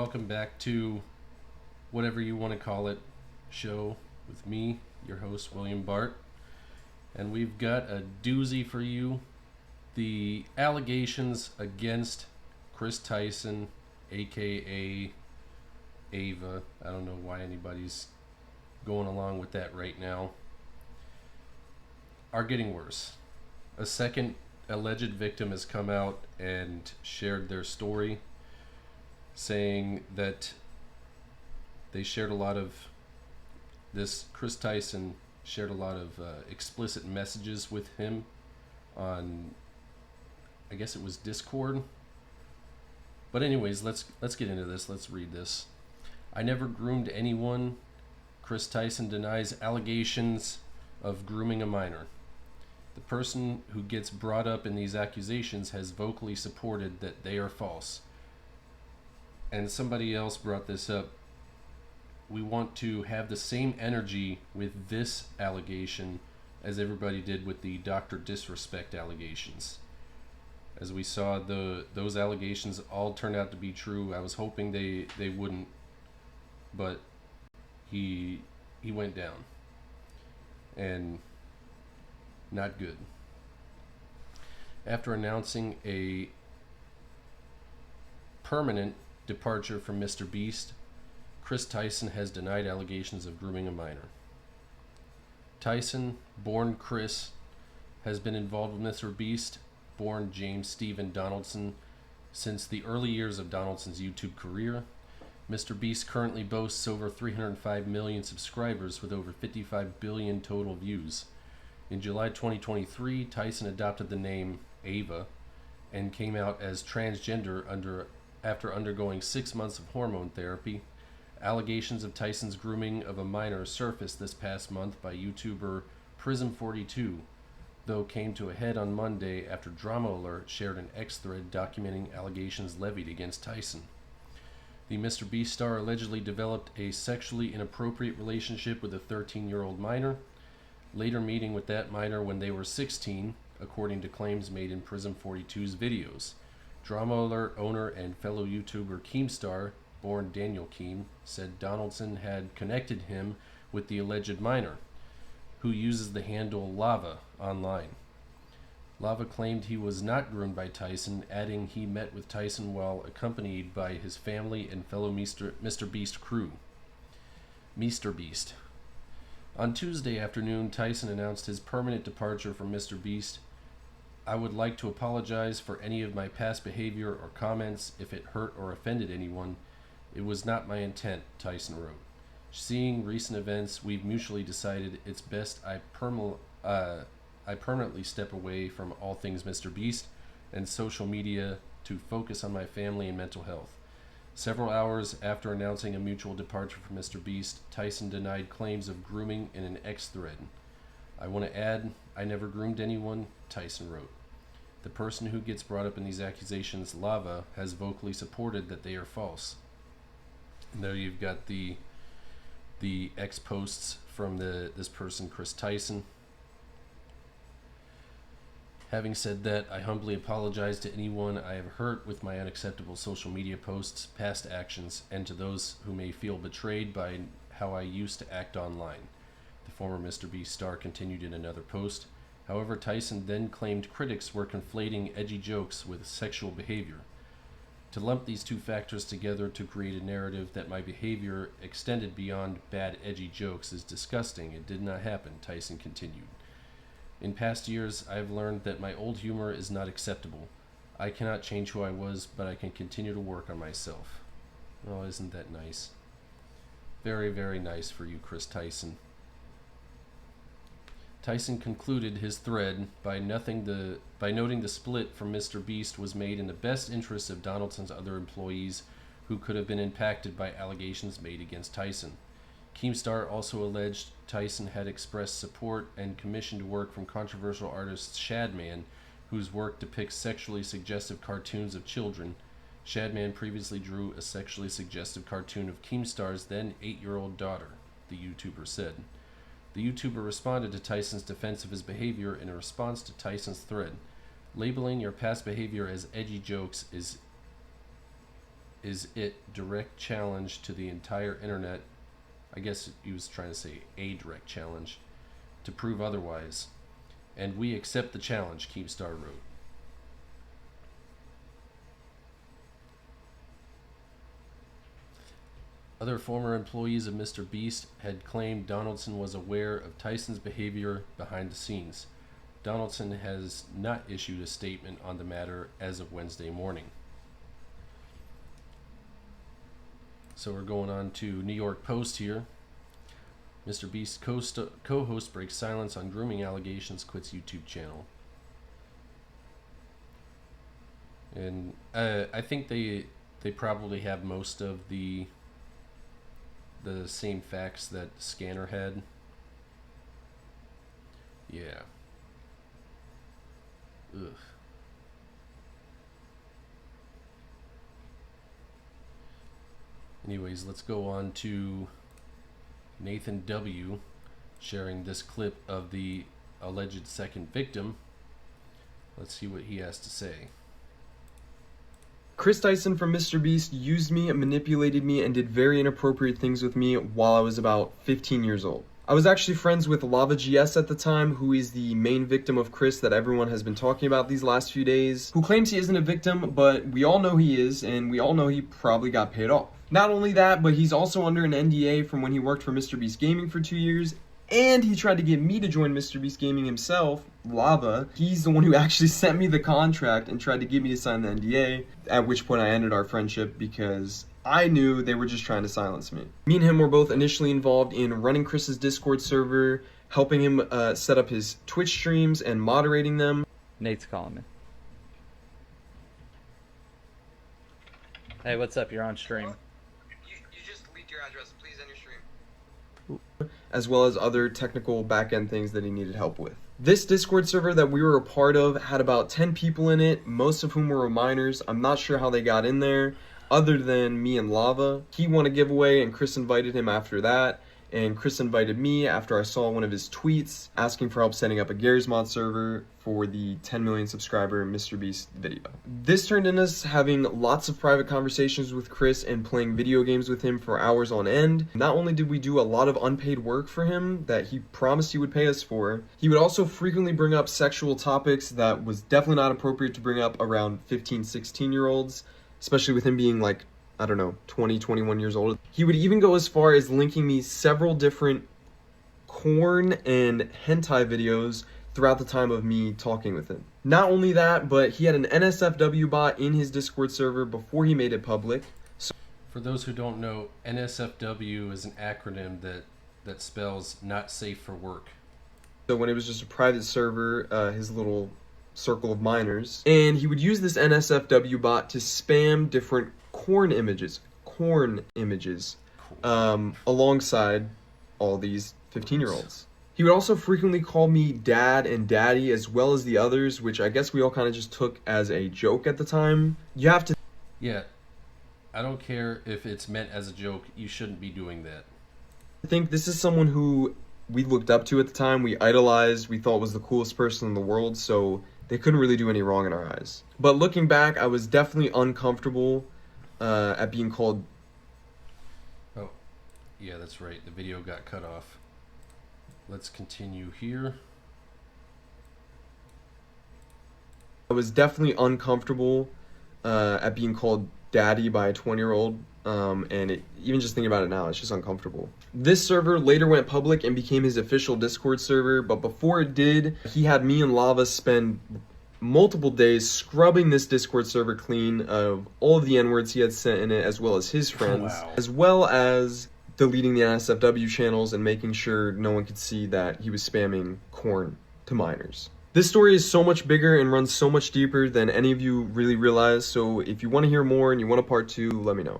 welcome back to whatever you want to call it show with me, your host, William Bart. And we've got a doozy for you. The allegations against Kris Tyson, aka Ava. I don't know why anybody's going along with that right now, are getting worse. A second alleged victim has come out and shared their story, saying that they shared a lot of this. Kris Tyson shared a lot of explicit messages with him on, I guess it was Discord. But anyways, let's get into this. Let's read this. I never groomed anyone. Kris Tyson denies allegations of grooming a minor. The person who gets brought up in these accusations has vocally supported that they are false. And somebody else brought this up. We want to have the same energy with this allegation as everybody did with the Dr. Disrespect allegations. As we saw, those allegations all turned out to be true. I was hoping they wouldn't, but he went down. And not good. After announcing a permanent departure from Mr. Beast, Kris Tyson has denied allegations of grooming a minor. Tyson, born Kris, has been involved with Mr. Beast, born James Stephen Donaldson, since the early years of Donaldson's YouTube career. Mr. Beast currently boasts over 305 million subscribers with over 55 billion total views. In July 2023, Tyson adopted the name Ava and came out as transgender after undergoing 6 months of hormone therapy. Allegations of Tyson's grooming of a minor surfaced this past month by YouTuber Prism42, though came to a head on Monday after Drama Alert shared an X thread documenting allegations levied against Tyson. The Mr. Beast star allegedly developed a sexually inappropriate relationship with a 13-year-old minor, later meeting with that minor when they were 16, according to claims made in Prism42's videos. Drama Alert owner and fellow YouTuber Keemstar, born Daniel Keem, said Donaldson had connected him with the alleged minor, who uses the handle Lava online. Lava claimed he was not groomed by Tyson, adding he met with Tyson while accompanied by his family and fellow Mr. Beast crew. Mr. Beast. On Tuesday afternoon, Tyson announced his permanent departure from Mr. Beast. I would like to apologize for any of my past behavior or comments if it hurt or offended anyone. It was not my intent, Tyson wrote. Seeing recent events, we've mutually decided it's best I permanently step away from all things Mr. Beast and social media to focus on my family and mental health. Several hours after announcing a mutual departure from Mr. Beast, Tyson denied claims of grooming in an X thread. I want to add, I never groomed anyone, Tyson wrote. The person who gets brought up in these accusations, Lava, has vocally supported that they are false. And there you've got the X posts from this person, Kris Tyson. Having said that, I humbly apologize to anyone I have hurt with my unacceptable social media posts, past actions, and to those who may feel betrayed by how I used to act online. The former Mr. Beast star continued in another post. However, Tyson then claimed critics were conflating edgy jokes with sexual behavior. To lump these two factors together to create a narrative that my behavior extended beyond bad edgy jokes is disgusting. It did not happen, Tyson continued. In past years, I have learned that my old humor is not acceptable. I cannot change who I was, but I can continue to work on myself. Oh, isn't that nice? Very, very nice for you, Kris Tyson. Tyson concluded his thread by noting the split from Mr. Beast was made in the best interest of Donaldson's other employees who could have been impacted by allegations made against Tyson. Keemstar also alleged Tyson had expressed support and commissioned work from controversial artist Shadman, whose work depicts sexually suggestive cartoons of children. Shadman previously drew a sexually suggestive cartoon of Keemstar's then 8-year-old daughter, the YouTuber said. The YouTuber responded to Tyson's defense of his behavior in a response to Tyson's thread. Labeling your past behavior as edgy jokes is is it direct challenge to the entire internet. I guess he was trying to say a direct challenge to prove otherwise. And we accept the challenge, Keemstar wrote. Other former employees of Mr. Beast had claimed Donaldson was aware of Tyson's behavior behind the scenes. Donaldson has not issued a statement on the matter as of Wednesday morning. So we're going on to New York Post here. Mr. Beast co-host breaks silence on grooming allegations, quits YouTube channel. And I think they probably have most of the same facts that Scanner had. Yeah. Ugh. Anyways, let's go on to Nathan W. sharing this clip of the alleged second victim. Let's see what he has to say. Kris Tyson from Mr. Beast used me, manipulated me, and did very inappropriate things with me while I was about 15 years old. I was actually friends with Lava GS at the time, who is the main victim of Kris that everyone has been talking about these last few days, who claims he isn't a victim, but we all know he is, and we all know he probably got paid off. Not only that, but he's also under an NDA from when he worked for Mr. Beast Gaming for 2 years, and he tried to get me to join Mr. Beast Gaming himself, Lava. He's the one who actually sent me the contract and tried to get me to sign the NDA, at which point I ended our friendship because I knew they were just trying to silence me. Me and him were both initially involved in running Kris's Discord server, helping him set up his Twitch streams and moderating them. Nate's calling me. Hey, what's up? You're on stream. You just leaked your address. Please end your stream. As well as other technical back-end things that he needed help with. This Discord server that we were a part of had about 10 people in it, most of whom were minors. I'm not sure how they got in there, other than me and Lava. He won a giveaway and Kris invited him after that, and Kris invited me after I saw one of his tweets asking for help setting up a Garry's Mod server for the 10 million subscriber Mr. Beast video. This turned into us having lots of private conversations with Kris and playing video games with him for hours on end. Not only did we do a lot of unpaid work for him that he promised he would pay us for, he would also frequently bring up sexual topics that was definitely not appropriate to bring up around 15, 16-year-olds, especially with him being like, I don't know, 20, 21 years old. He would even go as far as linking me several different porn and hentai videos throughout the time of me talking with him. Not only that, but he had an NSFW bot in his Discord server before he made it public. So for those who don't know, NSFW is an acronym that spells not safe for work. So when it was just a private server, his little circle of minors, and he would use this NSFW bot to spam different corn images, alongside all these 15-year-olds. He would also frequently call me dad and daddy as well as the others, which I guess we all kind of just took as a joke at the time. You have to... Yeah, I don't care if it's meant as a joke. You shouldn't be doing that. I think this is someone who we looked up to at the time, we idolized, we thought was the coolest person in the world, so they couldn't really do any wrong in our eyes. But looking back, I was definitely uncomfortable at being called... Oh, yeah, that's right. The video got cut off. Let's continue here. I was definitely uncomfortable at being called daddy by a 20-year-old, and even just thinking about it now, it's just uncomfortable. This server later went public and became his official Discord server, but before it did, he had me and Lava spend multiple days scrubbing this Discord server clean of all of the N-words he had sent in it, as well as his friends, as well as deleting the NSFW channels and making sure no one could see that he was spamming corn to minors. This story is so much bigger and runs so much deeper than any of you really realize, so if you want to hear more and you want a part 2, let me know.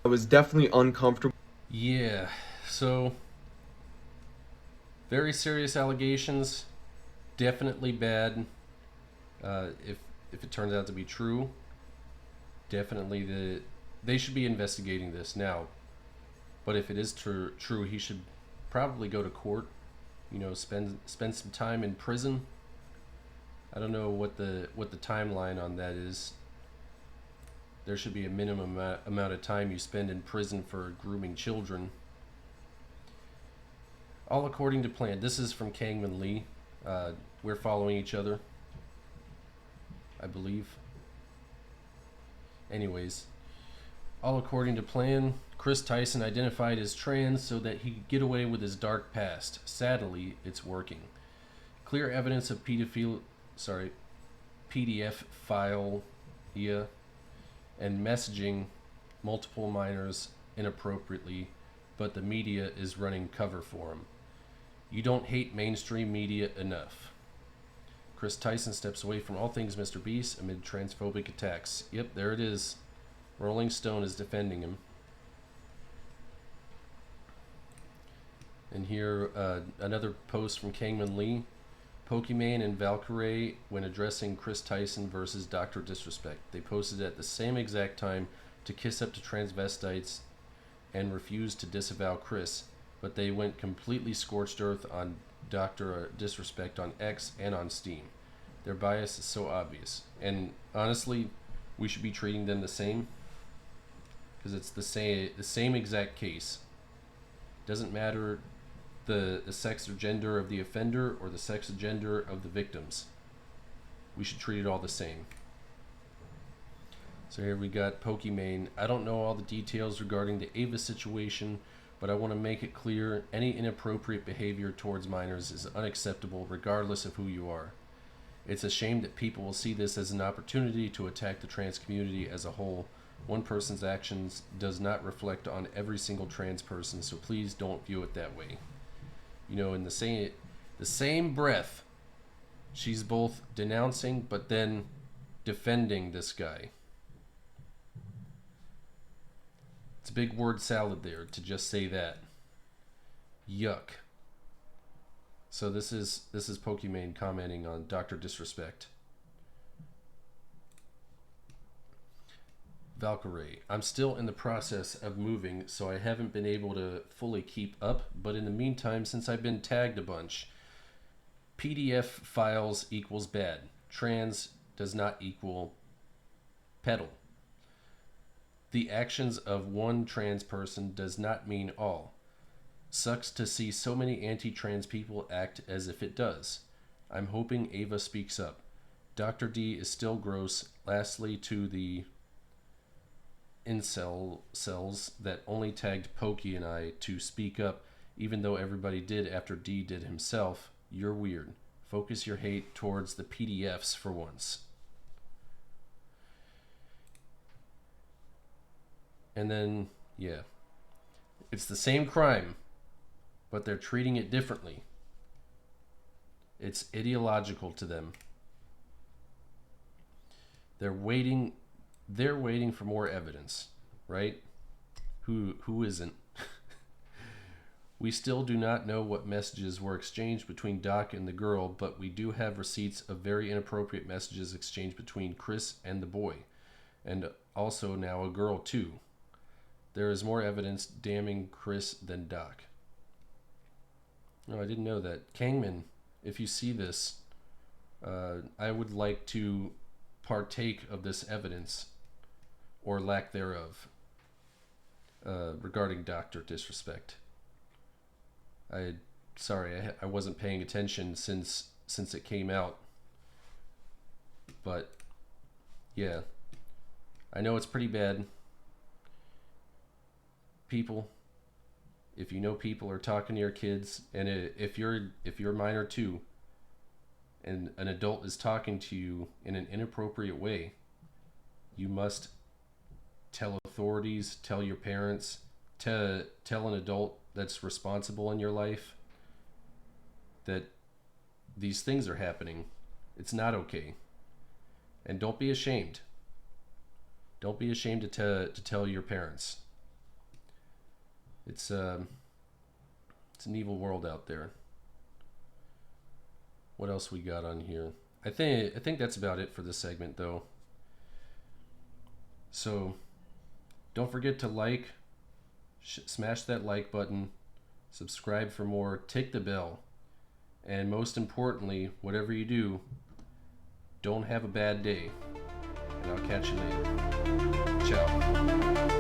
I was definitely uncomfortable. Yeah, so very serious allegations, definitely bad. If it turns out to be true, definitely they should be investigating this now. But if it is true, he should probably go to court. You know, spend some time in prison. I don't know what the timeline on that is. there should be a minimum amount of time you spend in prison for grooming children. All according to plan. This is from Kangman Lee. We're following each other, I believe. Anyways, all according to plan, Kris Tyson identified as trans so that he could get away with his dark past. Sadly, it's working. Clear evidence of PDF file, and messaging multiple minors inappropriately, but the media is running cover for him. You don't hate mainstream media enough. Kris Tyson steps away from all things Mr. Beast amid transphobic attacks. Yep, there it is. Rolling Stone is defending him. And here, another post from Kangman Lee. Pokimane and Valkyrie when addressing Kris Tyson versus Dr. Disrespect. They posted at the same exact time to kiss up to transvestites and refused to disavow Kris, but they went completely scorched earth on Dr. Disrespect on X and on Steam. Their bias is so obvious. And honestly, we should be treating them the same, because it's the same exact case. Doesn't matter the sex or gender of the offender or the sex or gender of the victims. We should treat it all the same. So here we got Pokimane. I don't know all the details regarding the Ava situation, but I want to make it clear any inappropriate behavior towards minors is unacceptable regardless of who you are. It's a shame that people will see this as an opportunity to attack the trans community as a whole. One person's actions does not reflect on every single trans person, so please don't view it that way. You know, in the same breath, she's both denouncing but then defending this guy. It's a big word salad there to just say that. Yuck. So this is Pokimane commenting on Dr. Disrespect. Valkyrie. I'm still in the process of moving, so I haven't been able to fully keep up, but in the meantime, since I've been tagged a bunch, PDF files equals bad. Trans does not equal pedal. The actions of one trans person does not mean all. Sucks to see so many anti-trans people act as if it does. I'm hoping Ava speaks up. Dr. D is still gross. Lastly, to the incel cells that only tagged Pokey and I to speak up, even though everybody did after D did himself. You're weird. Focus your hate towards the PDFs for once. And then, yeah. It's the same crime, but they're treating it differently. It's ideological to them. They're waiting for more evidence, right? Who isn't? We still do not know what messages were exchanged between Doc and the girl, but we do have receipts of very inappropriate messages exchanged between Kris and the boy, and also now a girl too. There is more evidence damning Kris than Doc. No, I didn't know that. Kangman, if you see this, I would like to partake of this evidence, or lack thereof, regarding Dr. Disrespect. I wasn't paying attention since it came out. But yeah, I know it's pretty bad. People, if you know people are talking to your kids, and if you're minor too, and an adult is talking to you in an inappropriate way, you must tell authorities, tell your parents, tell an adult that's responsible in your life that these things are happening. It's not okay. And don't be ashamed. Don't be ashamed to tell your parents. It's an evil world out there. What else we got on here? I think that's about it for this segment, though. So don't forget to like, smash that like button, subscribe for more, tick the bell, and most importantly, whatever you do, don't have a bad day. And I'll catch you later. Ciao.